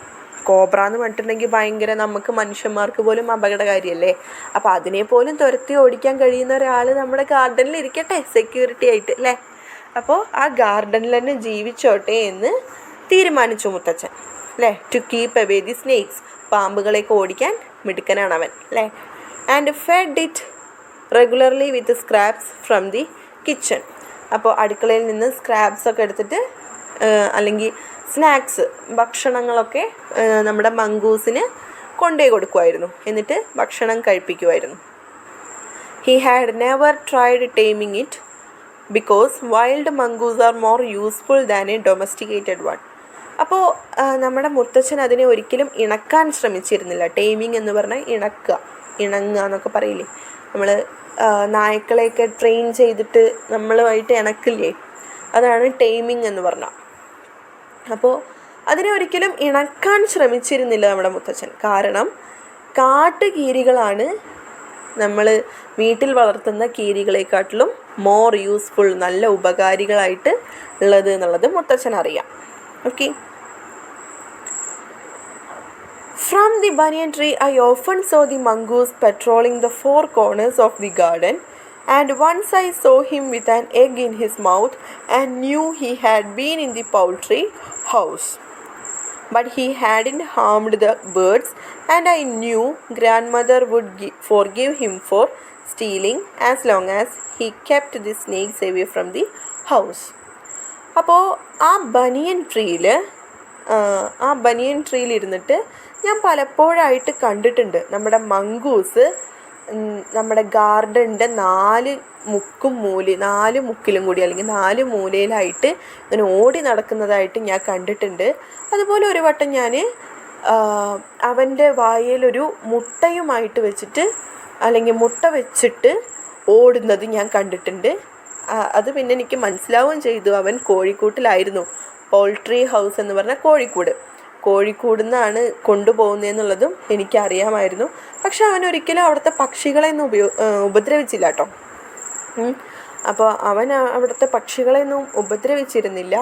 കോബ്ര എന്ന് പറഞ്ഞിട്ടുണ്ടെങ്കിൽ ഭയങ്കര, നമുക്ക് മനുഷ്യന്മാർക്ക് പോലും അപകടകാരിയല്ലേ. അപ്പോൾ അതിനെ പോലും തുരത്തി ഓടിക്കാൻ കഴിയുന്ന ഒരാൾ നമ്മുടെ ഗാർഡനിൽ ഇരിക്കട്ടെ, സെക്യൂരിറ്റി ആയിട്ട് അല്ലേ. അപ്പോൾ ആ ഗാർഡനിൽ തന്നെ ജീവിച്ചോട്ടെ എന്ന് തീരുമാനിച്ചു മുത്തച്ഛൻ അല്ലേ. To keep away the snakes, പാമ്പുകളെയൊക്കെ ഓടിക്കാൻ മിടുക്കനാണ് അവൻ അല്ലേ. And fed it regularly with scraps from the kitchen. അപ്പോൾ അടുക്കളയിൽ നിന്ന് സ്ക്രാപ്സൊക്കെ എടുത്തിട്ട്, അല്ലെങ്കിൽ സ്നാക്സ്, ഭക്ഷണങ്ങളൊക്കെ നമ്മുടെ മംഗൂസിന് കൊണ്ടുപോയി കൊടുക്കുമായിരുന്നു, എന്നിട്ട് ഭക്ഷണം കഴിപ്പിക്കുമായിരുന്നു. He had never tried taming it because wild mongoose are more useful than a domesticated one. അപ്പോൾ നമ്മുടെ മുത്തച്ഛൻ അതിനെ ഒരിക്കലും ഇണക്കാൻ ശ്രമിച്ചിരുന്നില്ല. ടേമിങ് എന്ന് പറഞ്ഞാൽ ഇണങ്ങുക എന്നൊക്കെ പറയില്ലേ, നമ്മൾ നായ്ക്കളെയൊക്കെ ട്രെയിൻ ചെയ്തിട്ട് നമ്മളുമായിട്ട് ഇണക്കില്ലേ, അതാണ് ടേമിങ് എന്ന് പറഞ്ഞാൽ. അപ്പോൾ അതിനെ ഒരിക്കലും ഇണക്കാൻ ശ്രമിച്ചിരുന്നില്ല നമ്മുടെ മുത്തച്ഛൻ. കാരണം കാട്ടുകീരികളാണ് നമ്മൾ വീട്ടിൽ വളർത്തുന്ന കീരികളെക്കാട്ടിലും മോർ യൂസ്ഫുൾ, നല്ല ഉപകാരികളായിട്ട് ഉള്ളത് എന്നുള്ളത് മുത്തച്ഛൻ അറിയാം. Okay. From the banyan tree I often saw the mongoose patrolling the four corners of the garden, and once I saw him with an egg in his mouth and knew he had been in the poultry house. But he hadn't harmed the birds, and I knew grandmother would forgive him for stealing as long as he kept the snakes away from the house. അപ്പോൾ ആ ബനിയൻ ട്രീയിൽ ഇരുന്നിട്ട് ഞാൻ പലപ്പോഴായിട്ട് കണ്ടിട്ടുണ്ട് നമ്മുടെ mongoose നമ്മുടെ ഗാർഡൻ്റെ നാല് മുക്കിലും കൂടി, അല്ലെങ്കിൽ 4 മൂലയിലായിട്ട് ഇങ്ങനെ ഓടി നടക്കുന്നതായിട്ട് ഞാൻ കണ്ടിട്ടുണ്ട്. അതുപോലെ ഒരു വട്ടം ഞാൻ അവൻ്റെ വായിലൊരു മുട്ടയുമായിട്ട് വെച്ചിട്ട്, അല്ലെങ്കിൽ മുട്ട വെച്ചിട്ട് ഓടുന്നത് ഞാൻ കണ്ടിട്ടുണ്ട്. അത് പിന്നെ എനിക്ക് മനസ്സിലാവുകയും ചെയ്തു, അവൻ കോഴിക്കൂട്ടിലായിരുന്നു. പോൾട്രി ഹൗസ് എന്ന് പറഞ്ഞാൽ കോഴിക്കൂടിൽ നിന്നാണ് കൊണ്ടുപോകുന്നതെന്നുള്ളതും എനിക്കറിയാമായിരുന്നു. പക്ഷെ അവനൊരിക്കലും അവിടുത്തെ പക്ഷികളെയൊന്നും ഉപദ്രവിച്ചില്ല കേട്ടോ. അപ്പോൾ അവൻ അവിടുത്തെ പക്ഷികളെയൊന്നും ഉപദ്രവിച്ചിരുന്നില്ല.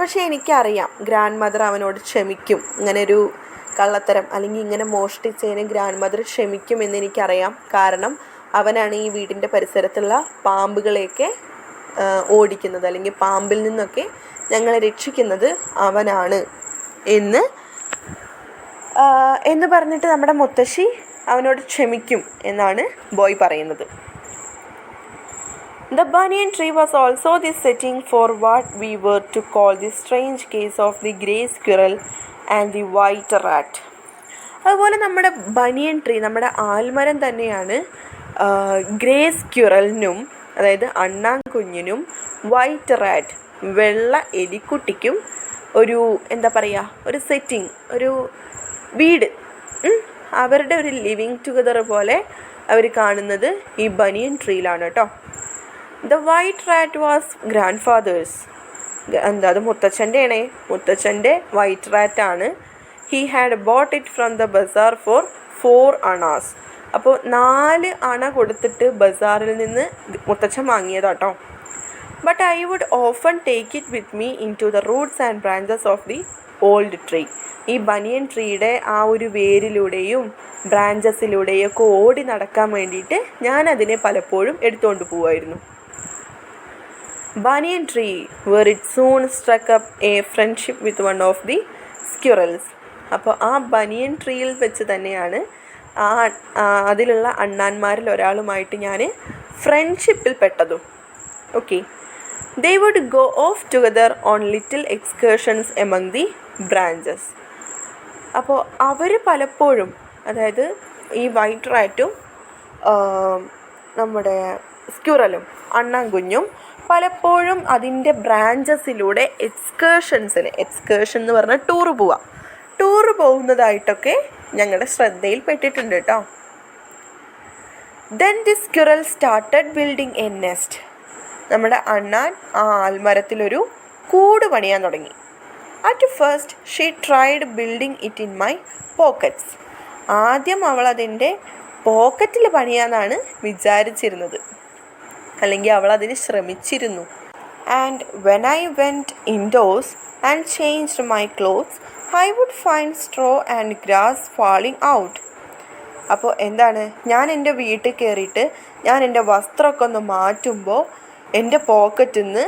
പക്ഷേ എനിക്കറിയാം ഗ്രാൻഡ് മദർ അവനോട് ക്ഷമിക്കും, ഇങ്ങനെ ഒരു കള്ളത്തരം അല്ലെങ്കിൽ ഇങ്ങനെ മോഷ്ടിച്ചതിന് ഗ്രാൻഡ് മദർ ക്ഷമിക്കുമെന്ന് എനിക്കറിയാം. കാരണം അവനാണ് ഈ വീടിൻ്റെ പരിസരത്തുള്ള പാമ്പുകളെയൊക്കെ ഓടിക്കുന്നത്, അല്ലെങ്കിൽ പാമ്പിൽ നിന്നൊക്കെ ഞങ്ങളെ രക്ഷിക്കുന്നത് അവനാണ് എന്ന് പറഞ്ഞിട്ട് നമ്മുടെ മുത്തശ്ശി അവനോട് ക്ഷമിക്കും എന്നാണ് ബോയ് പറയുന്നത്. The banyan tree was also the setting for what we were to call the strange case of the grey squirrel and the white rat. അതുപോലെ നമ്മുടെ ബനിയൻ ട്രീ, നമ്മുടെ ആൽമരം തന്നെയാണ് ഗ്രേ സ്ക്വിറലിനും, അതായത് അണ്ണാൻകുഞ്ഞിനും, വൈറ്റ് റാറ്റ് വെള്ള എലിക്കുട്ടിക്കും ഒരു ഒരു സെറ്റിംഗ്, ഒരു വീട്, അവരുടെ ഒരു ലിവിങ് ടുഗദർ പോലെ അവർ കാണുന്നത് ഈ ബനിയൻ ട്രീയിലാണ് കേട്ടോ. The white rat was grand father's, അത് മുത്തച്ഛൻ്റെ വൈറ്റ് റാറ്റാണ്. He had bought it from the bazaar for 4 annas. അപ്പോൾ 4 അണ കൊടുത്തിട്ട് ബസാറിൽ നിന്ന് മുത്തച്ഛൻ വാങ്ങിയതാട്ടോ. But I would often take it with me into the roots and branches of the old tree. ഈ ബനിയൻ ട്രീയുടെ ആ ഒരു വേരിലൂടെയും ബ്രാഞ്ചസിലൂടെയും ഒക്കെ ഓടി നടക്കാൻ വേണ്ടിയിട്ട് ഞാനതിനെ പലപ്പോഴും എടുത്തുകൊണ്ട് പോവുമായിരുന്നു. Banyan tree where it soon struck up a friendship with one of the squirrels. അപ്പോൾ ആ ബനിയൻ ട്രീയിൽ വെച്ച് തന്നെയാണ് അതിലുള്ള അണ്ണാന്മാരിൽ ഒരാളുമായിട്ട് ഞാൻ ഫ്രണ്ട്ഷിപ്പിൽ പെട്ടതും. Okay, they would go off together on little excursions among the branches. അപ്പോൾ അവർ പലപ്പോഴും, അതായത് ഈ വൈറ്റ് റാറ്റും നമ്മുടെ സ്ക്യൂറലും അണ്ണാൻകുഞ്ഞും പലപ്പോഴും അതിൻ്റെ ബ്രാഞ്ചസിലൂടെ എക്സ്കേർഷൻ എന്ന് പറഞ്ഞാൽ ടൂറ് പോകുന്നതായിട്ടൊക്കെ ഞങ്ങളുടെ ശ്രദ്ധയിൽ പെട്ടിട്ടുണ്ട് കേട്ടോ. Then the squirrel started building A nest. നമ്മുടെ അണ്ണാൻ ആ ആൽമരത്തിലൊരു കൂട് പണിയാൻ തുടങ്ങി. At first she tried building it in my pockets. ആദ്യം അവൾ അതിൻ്റെ പോക്കറ്റിൽ പണിയാന്നാണ് വിചാരിച്ചിരുന്നത്, അല്ലെങ്കിൽ അവൾ അതിന് ശ്രമിച്ചിരുന്നു. And when I went indoors and changed my clothes I would find straw and grass falling out. അപ്പോൾ എന്താണ്, ഞാൻ എൻ്റെ വീട്ടിൽ കയറിയിട്ട് ഞാൻ എൻ്റെ വസ്ത്രമൊക്കെ ഒന്ന് മാറ്റുമ്പോൾ എൻ്റെ പോക്കറ്റിൽ നിന്ന്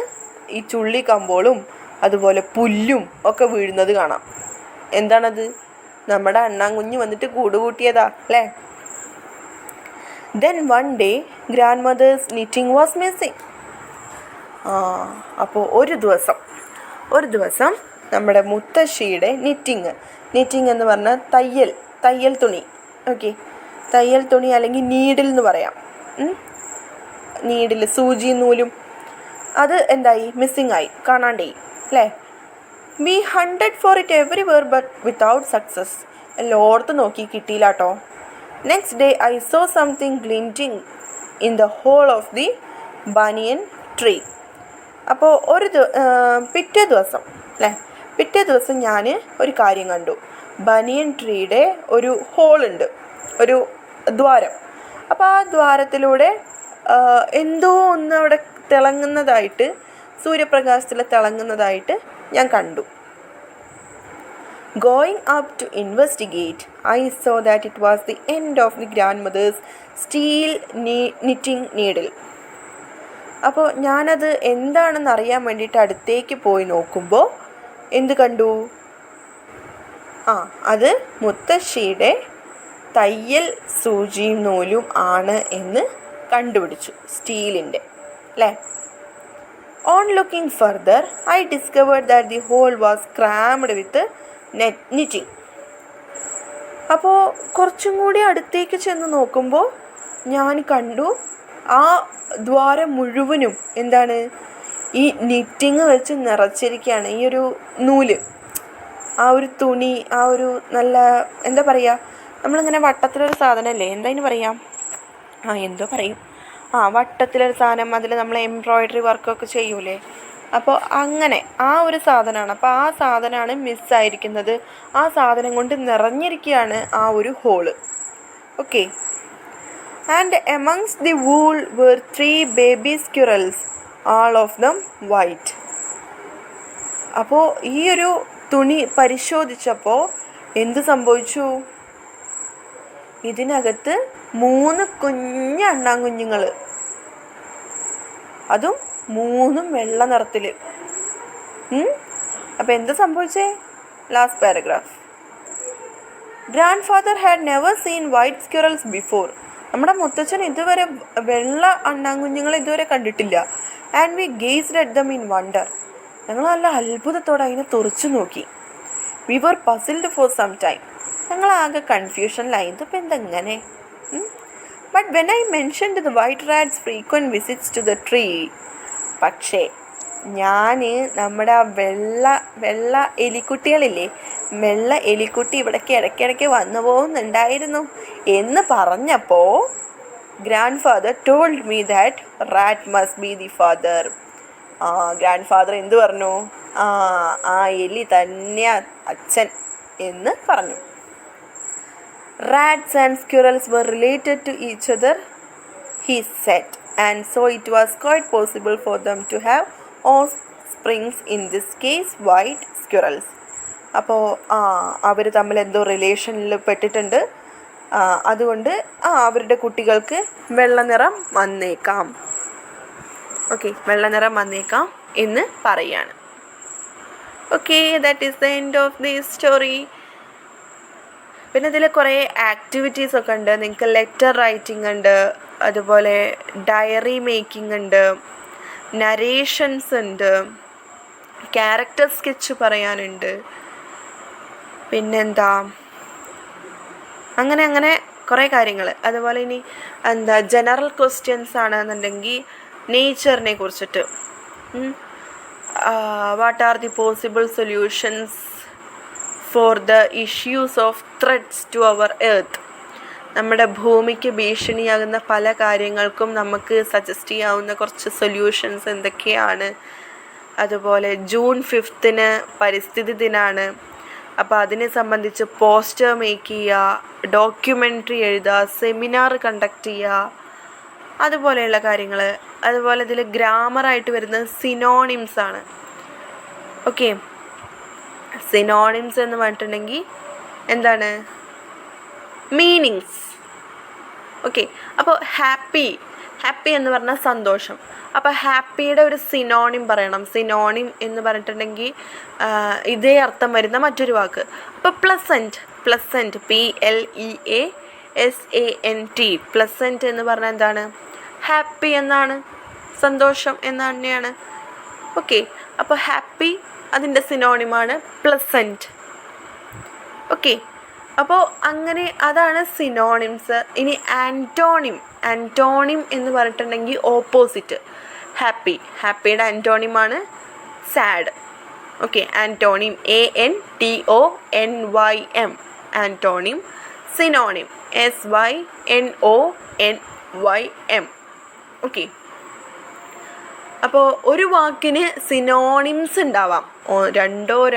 ഈ ചുള്ളിക്കമ്പോളും അതുപോലെ പുല്ലും ഒക്കെ വീഴുന്നത് കാണാം. എന്താണത്? നമ്മുടെ അണ്ണാൻകുഞ്ഞ് വന്നിട്ട് കൂട് കൂട്ടിയതാ അല്ലേ. Then one day grandmother's knitting was missing. അപ്പോൾ ഒരു ദിവസം നമ്മുടെ മുത്തശ്ശിയുടെ നിറ്റിങ് എന്ന് പറഞ്ഞാൽ തയ്യൽ തുണി. ഓക്കെ, തയ്യൽ തുണി അല്ലെങ്കിൽ നീഡിൽ എന്ന് പറയാം. നീഡിൽ, സൂചി നൂലും, അത് എന്തായി? മിസ്സിങ് ആയി, കാണാണ്ടായി അല്ലേ. We hunted for it everywhere but without success. എല്ലായിടത്തും നോക്കി, കിട്ടിയില്ല കേട്ടോ. Next day I saw something glinting in the hole of the banyan tree. അപ്പോൾ പിറ്റേ ദിവസം ഞാൻ ഒരു കാര്യം കണ്ടു. ബനിയൻ ട്രീയുടെ ഒരു ഹോളുണ്ട്, ഒരു ദ്വാരം. അപ്പോൾ ആ ദ്വാരത്തിലൂടെ എന്തോ ഒന്ന് അവിടെ തിളങ്ങുന്നതായിട്ട്, സൂര്യപ്രകാശത്തിൽ തിളങ്ങുന്നതായിട്ട് ഞാൻ കണ്ടു. Going up to investigate, I saw that it was the end of the grandmother's steel knitting needle. അപ്പോൾ ഞാനത് എന്താണെന്ന് അറിയാൻ വേണ്ടിയിട്ട് അടുത്തേക്ക് പോയി നോക്കുമ്പോൾ എന്ത് കണ്ടു? അത് മുത്തശ്ശിയുടെ തയ്യൽ സൂചിയും നൂലും ആണ് എന്ന് കണ്ടുപിടിച്ചു, സ്റ്റീലിൻ്റെ അല്ലേ. On looking further, I discovered that the hole was crammed with knitting. അപ്പോൾ കുറച്ചും കൂടി അടുത്തേക്ക് ചെന്ന് നോക്കുമ്പോൾ ഞാൻ കണ്ടു ആ ദ്വാരം മുഴുവനും എന്താണ്? ഈ നിറ്റിങ് വെച്ച് നിറച്ചിരിക്കുകയാണ്. ഈ ഒരു നൂല്, ആ ഒരു തുണി, ആ ഒരു നല്ല എന്താ പറയുക, നമ്മളിങ്ങനെ വട്ടത്തിലൊരു സാധനമല്ലേ, എന്താ പറയാം, എന്തോ പറയും, വട്ടത്തിലൊരു സാധനം, അതിൽ നമ്മൾ എംബ്രോയ്ഡറി വർക്കൊക്കെ ചെയ്യൂലേ, അപ്പോൾ അങ്ങനെ ആ ഒരു സാധനമാണ്. അപ്പോൾ ആ സാധനമാണ് മിസ്സായിരിക്കുന്നത്. ആ സാധനം കൊണ്ട് നിറഞ്ഞിരിക്കുകയാണ് ആ ഒരു hole. Okay, and amongst the wool where 3 baby squirrels, all of them white. അപ്പോൾ ഈ ഒരു തുണി പരിശോധിച്ചപ്പോൾ എന്ത് സംഭവിച്ചു? ഇതിനകത്ത് 3 കുഞ്ഞ് അണ്ണാൻകുഞ്ഞുങ്ങൾ, അതും 3 വെള്ള നിറത്തിൽ. അപ്പോൾ എന്താ സംഭവിച്ചേ? Last paragraph. Grand father had never seen white squirrels before. നമ്മുടെ മുത്തച്ഛൻ ഇതുവരെ വെള്ള അണ്ണാൻകുഞ്ഞുങ്ങൾ ഇതുവരെ കണ്ടിട്ടില്ല. And we gazed at them in wonder. ഞങ്ങൾ നല്ല അത്ഭുതത്തോടെ അതിനെ തുറച്ചു നോക്കി. We were puzzled for some time. ഞങ്ങളാകെ കൺഫ്യൂഷനിലായി, ഇതിപ്പോൾ എന്തെങ്ങനെ. But when I mentioned the white rat's frequent visits to the tree, പക്ഷേ ഞാൻ നമ്മുടെ ആ വെള്ള എലിക്കുട്ടികളില്ലേ, വെള്ള എലിക്കുട്ടി ഇവിടേക്ക് ഇടയ്ക്കിടയ്ക്ക് വന്നു പോകുന്നുണ്ടായിരുന്നു എന്ന് പറഞ്ഞപ്പോൾ grand father told me that rat must be the father. Grand father എന്ത് പറഞ്ഞു? ആ എലി തന്നെയാ അച്ഛൻ എന്ന് പറഞ്ഞു. Rats and squirrels were related to each other, he said, and so it was quite possible for them to have offsprings, in this case white squirrels. അപ്പോൾ അവർ തമ്മിൽ എന്തോ റിലേഷനിൽ പെട്ടിട്ടുണ്ട്, അതുകൊണ്ട് അവരുടെ കുട്ടികൾക്ക് വെള്ള നിറം വന്നേക്കാം. ഓക്കെ, വെള്ള നിറം വന്നേക്കാം എന്ന് പറയാണ്. Okay, that is the end of this story. പിന്നെ ഇതിൽ കുറേ ആക്ടിവിറ്റീസ് ഒക്കെ ഉണ്ട്. നിങ്ങൾക്ക് ലെറ്റർ റൈറ്റിംഗ് ഉണ്ട്, അതുപോലെ ഡയറി മേക്കിംഗ് ഉണ്ട്, നരേഷൻസ് ഉണ്ട്, ക്യാരക്ടർ സ്കെച്ച് പറയാനുണ്ട്, പിന്നെന്താ അങ്ങനെ കുറേ കാര്യങ്ങൾ. അതുപോലെ ഇനി ജനറൽ ക്വസ്റ്റ്യൻസ് ആണെന്നുണ്ടെങ്കിൽ നേച്ചറിനെ കുറിച്ചിട്ട്, what are the possible solutions for the issues of threats to our earth. നമ്മുടെ ഭൂമിക്ക് ഭീഷണിയാകുന്ന പല കാര്യങ്ങൾക്കും നമുക്ക് സജസ്റ്റ് ചെയ്യാവുന്ന കുറച്ച് സൊല്യൂഷൻസ് എന്തൊക്കെയാണ്. അതുപോലെ ജൂൺ 5 പരിസ്ഥിതി ദിനമാണ്. അപ്പോൾ അതിനെ സംബന്ധിച്ച് പോസ്റ്റർ മേക്ക് ചെയ്യുക, ഡോക്യുമെൻ്ററി എഴുതുക, സെമിനാർ കണ്ടക്ട് ചെയ്യുക, അതുപോലെയുള്ള കാര്യങ്ങൾ. അതുപോലെ ഇതിൽ ഗ്രാമറായിട്ട് വരുന്നത് സിനോണിംസ് ആണ്. ഓക്കെ, സിനോണിംസ് എന്ന് പറഞ്ഞിട്ടുണ്ടെങ്കിൽ എന്താണ്? മീനിങ്സ്. ഓക്കെ, അപ്പോൾ ഹാപ്പി എന്ന് പറഞ്ഞാൽ സന്തോഷം. അപ്പോൾ ഹാപ്പിയുടെ ഒരു സിനോണിം പറയണം. സിനോണിം എന്ന് പറഞ്ഞിട്ടുണ്ടെങ്കിൽ ഇതേ അർത്ഥം വരുന്ന മറ്റൊരു വാക്ക്. അപ്പോൾ പ്ലസൻറ്റ്, PLEASANT, പ്ലസൻറ്റ് എന്ന് പറഞ്ഞാൽ എന്താണ്? ഹാപ്പി എന്നാണ്, സന്തോഷം എന്ന് തന്നെയാണ്. ഓക്കെ, അപ്പോൾ ഹാപ്പി അതിൻ്റെ സിനോണിമാണ് പ്ലസൻറ്റ്. ഓക്കെ, അപ്പോൾ അങ്ങനെ അതാണ് സിനോണിംസ്. ഇനി ആൻറ്റോണിം എന്ന് പറഞ്ഞിട്ടുണ്ടെങ്കിൽ ഓപ്പോസിറ്റ്. ഹാപ്പിയുടെ ആൻറ്റോണിമാണ് sad. Okay, antonym ANTONYM, antonym. Synonym SYNONYM. Okay, അപ്പോൾ ഒരു വാക്കിന് സിനോണിംസ് ഉണ്ടാവാം.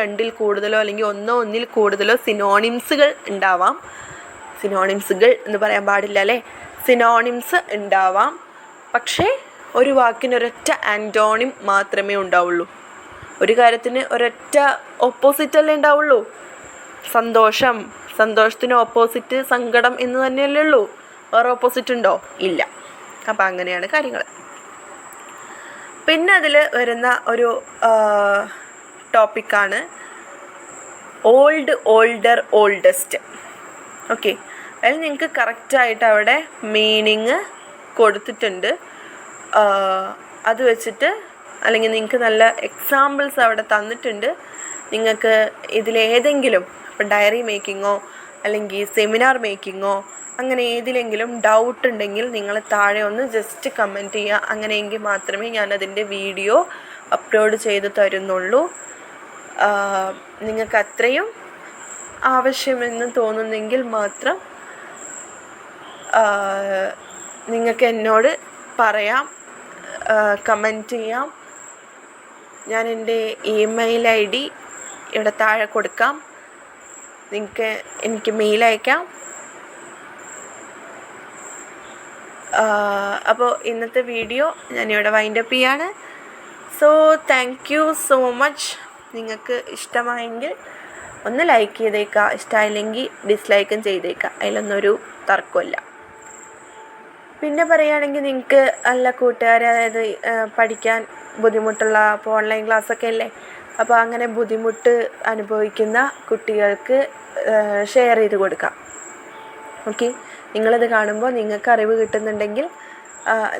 രണ്ടിൽ കൂടുതലോ അല്ലെങ്കിൽ ഒന്നിൽ കൂടുതലോ സിനോണിംസുകൾ ഉണ്ടാവാം. സിനോണിംസുകൾ എന്ന് പറയാൻ പാടില്ല അല്ലേ? സിനോണിംസ് ഉണ്ടാവാം. പക്ഷേ ഒരു വാക്കിന് ഒരൊറ്റ ആൻറ്റോണിം മാത്രമേ ഉണ്ടാവുള്ളൂ. ഒരു കാര്യത്തിന് ഒരൊറ്റ ഓപ്പോസിറ്റല്ലേ ഉണ്ടാവുള്ളൂ. സന്തോഷത്തിന് ഓപ്പോസിറ്റ് സങ്കടം എന്ന് തന്നെയല്ലേ ഉള്ളൂ. വേറെ ഓപ്പോസിറ്റ് ഉണ്ടോ? ഇല്ല. അപ്പം അങ്ങനെയാണ് കാര്യങ്ങൾ. പിന്നെ അതിൽ വരുന്ന ഒരു ടോപ്പിക്കാണ് ഓൾഡർ, ഓൾഡസ്റ്റ്. ഓക്കെ, അതിൽ നിങ്ങൾക്ക് കറക്റ്റായിട്ട് അവിടെ മീനിങ് കൊടുത്തിട്ടുണ്ട്. അത് വെച്ചിട്ട് അല്ലെങ്കിൽ നിങ്ങൾക്ക് നല്ല എക്സാമ്പിൾസ് അവിടെ തന്നിട്ടുണ്ട്. നിങ്ങൾക്ക് ഇതിലേതെങ്കിലും ഇപ്പം ഡയറി മേക്കിങ്ങോ അല്ലെങ്കിൽ സെമിനാർ മേക്കിങ്ങോ അങ്ങനെ ഏതിലെങ്കിലും ഡൗട്ട് ഉണ്ടെങ്കിൽ നിങ്ങൾ താഴെ ഒന്ന് ജസ്റ്റ് കമൻറ്റ് ചെയ്യുക. അങ്ങനെയെങ്കിൽ മാത്രമേ ഞാനതിൻ്റെ വീഡിയോ അപ്ലോഡ് ചെയ്ത് തരുന്നുള്ളൂ. നിങ്ങൾക്ക് അത്രയും ആവശ്യമെന്ന് തോന്നുന്നെങ്കിൽ മാത്രം നിങ്ങൾക്ക് എന്നോട് പറയാം, കമൻറ്റ് ചെയ്യാം. ഞാൻ എൻ്റെ ഇമെയിൽ ID ഇവിടെ താഴെ കൊടുക്കാം. നിങ്ങൾക്ക് എനിക്ക് മെയിൽ അയക്കാം. അപ്പോൾ ഇന്നത്തെ വീഡിയോ ഞാനിവിടെ വൈൻഡപ്പ് ചെയ്യാണ്. So thank you so much. നിങ്ങൾക്ക് ഇഷ്ടമായെങ്കിൽ ഒന്ന് ലൈക്ക് ചെയ്തേക്കുക, ഇഷ്ടമായില്ലെങ്കിൽ ഡിസ്ലൈക്കും ചെയ്തേക്കുക. അതിലൊന്നൊരു തർക്കമില്ല. പിന്നെ പറയുകയാണെങ്കിൽ നിങ്ങൾക്ക് നല്ല കൂട്ടുകാരെ, അതായത് പഠിക്കാൻ ബുദ്ധിമുട്ടുള്ള, ഇപ്പോൾ ഓൺലൈൻ ക്ലാസ്സൊക്കെ അല്ലേ, അപ്പോൾ അങ്ങനെ ബുദ്ധിമുട്ട് അനുഭവിക്കുന്ന കുട്ടികൾക്ക് ഷെയർ ചെയ്ത് കൊടുക്കാം. ഓക്കെ, നിങ്ങളിത് കാണുമ്പോൾ നിങ്ങൾക്ക് അറിവ് കിട്ടുന്നുണ്ടെങ്കിൽ,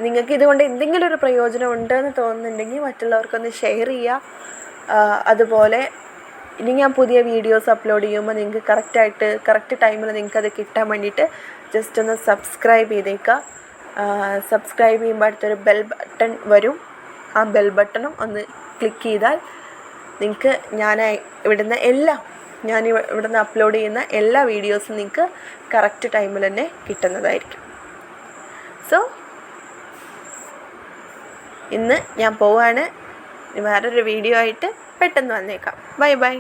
നിങ്ങൾക്ക് ഇതുകൊണ്ട് എന്തെങ്കിലും ഒരു പ്രയോജനം ഉണ്ടെന്ന് തോന്നുന്നുണ്ടെങ്കിൽ മറ്റുള്ളവർക്കൊന്ന് ഷെയർ ചെയ്യുക. അതുപോലെ ഇനി ഞാൻ പുതിയ വീഡിയോസ് അപ്ലോഡ് ചെയ്യുമ്പോൾ നിങ്ങൾക്ക് കറക്റ്റ് ടൈമിൽ നിങ്ങൾക്കത് കിട്ടാൻ വേണ്ടിയിട്ട് ജസ്റ്റ് ഒന്ന് സബ്സ്ക്രൈബ് ചെയ്തേക്കുക. സബ്സ്ക്രൈബ് ചെയ്യുമ്പോൾ അടുത്തൊരു ബെൽ ബട്ടൺ വരും. ആ ബെൽ ബട്ടണും ഒന്ന് ക്ലിക്ക് ചെയ്താൽ നിങ്ങൾക്ക് ഞാൻ ഇവിടുന്ന് അപ്ലോഡ് ചെയ്യുന്ന എല്ലാ വീഡിയോസും നിങ്ങൾക്ക് കറക്റ്റ് ടൈമിൽ തന്നെ കിട്ടുന്നതായിരിക്കും. സോ ഇന്ന് ഞാൻ പോവാണ്. വേറൊരു വീഡിയോ ആയിട്ട് പെട്ടെന്ന് വന്നേക്കാം. ബൈ.